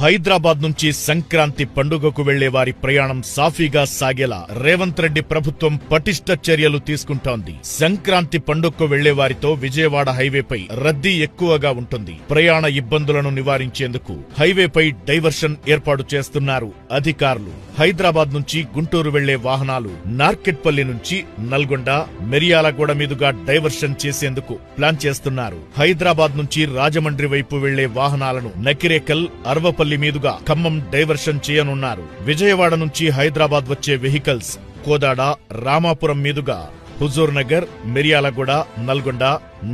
హైదరాబాద్ నుంచి సంక్రాంతి పండుగకు వెళ్లే వారి ప్రయాణం సాఫీగా సాగేలా రేవంత్ రెడ్డి ప్రభుత్వం పటిష్ట చర్యలు తీసుకుంటోంది. సంక్రాంతి పండుగకు వెళ్లే వారితో విజయవాడ హైవేపై రద్దీ ఎక్కువగా ఉంటుంది. ప్రయాణ ఇబ్బందులను నివారించేందుకు హైవేపై డైవర్షన్ ఏర్పాటు చేస్తున్నారు అధికారులు. హైదరాబాద్ నుంచి గుంటూరు వెళ్లే వాహనాలు నార్కెట్పల్లి నుంచి నల్గొండ, మిర్యాలగూడ మీదుగా డైవర్షన్ చేసేందుకు ప్లాన్ చేస్తున్నారు. హైదరాబాద్ నుంచి రాజమండ్రి వైపు వెళ్లే వాహనాలను నకిరేకల్, అర్వపల్లి మీదుగా ఖమ్మం డైవర్షన్ చేయనున్నారు. విజయవాడ నుంచి హైదరాబాద్ వచ్చే వెహికల్స్ కోదాడ, రామాపురం మీదుగా హుజూర్ నగర్, మిర్యాలగూడ, నల్గొండ,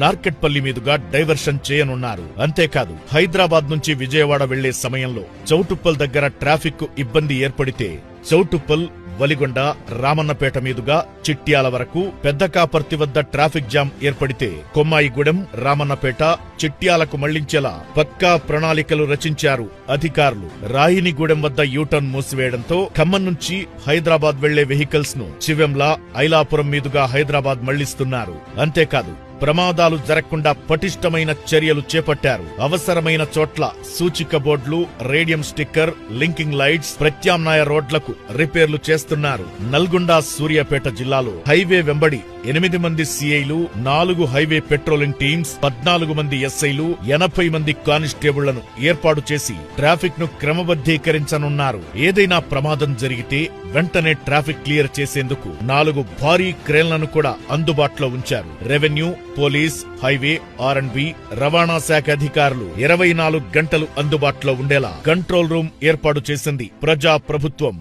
నార్కెట్పల్లి మీదుగా డైవర్షన్ చేయనున్నారు. అంతేకాదు హైదరాబాద్ నుంచి విజయవాడ వెళ్లే సమయంలో చౌటుప్పల్ దగ్గర ట్రాఫిక్ ఇబ్బంది ఏర్పడితే చౌటుప్పల్, వలిగొండ, రామన్నపేట మీదుగా చిట్యాల వరకు, పెద్దకాపర్తి వద్ద ట్రాఫిక్ జామ్ ఏర్పడితే కొమ్మాయిగూడెం, రామన్నపేట, చిట్యాలకు మళ్లించేలా పక్కా ప్రణాళికలు రచించారు అధికారులు. రాయినిగూడెం వద్ద యూటర్న్ మూసివేయడంతో ఖమ్మం నుంచి హైదరాబాద్ వెళ్లే వెహికల్స్ ను చివెంల, ఐలాపురం మీదుగా హైదరాబాద్ మళ్లిస్తున్నారు. అంతేకాదు ప్రమాదాలు జరగకుండా పటిష్టమైన చర్యలు చేపట్టారు. అవసరమైన చోట్ల సూచిక బోర్డులు, రేడియం స్టిక్కర్, లింకింగ్ లైట్స్, ప్రత్యామ్నాయ రోడ్లకు రిపేర్లు చేస్తున్నారు. నల్గొండ, సూర్యాపేట జిల్లాలో హైవే వెంబడి 8 మంది సిఐలు, 4 హైవే పెట్రోలింగ్ టీమ్స్, 14 మంది ఎస్ఐలు, 80 మంది కానిస్టేబుళ్లను ఏర్పాటు చేసి ట్రాఫిక్ ను క్రమబద్ధీకరించనున్నారు. ఏదైనా ప్రమాదం జరిగితే వెంటనే ట్రాఫిక్ క్లియర్ చేసేందుకు 4 భారీ క్రేన్లను కూడా అందుబాటులో ఉంచారు. రెవెన్యూ, పోలీస్, హైవే, R&B, రవాణా శాఖ అధికారులు 24 గంటలు అందుబాటులో ఉండేలా కంట్రోల్ రూమ్ ఏర్పాటు చేసింది ప్రజా ప్రభుత్వం.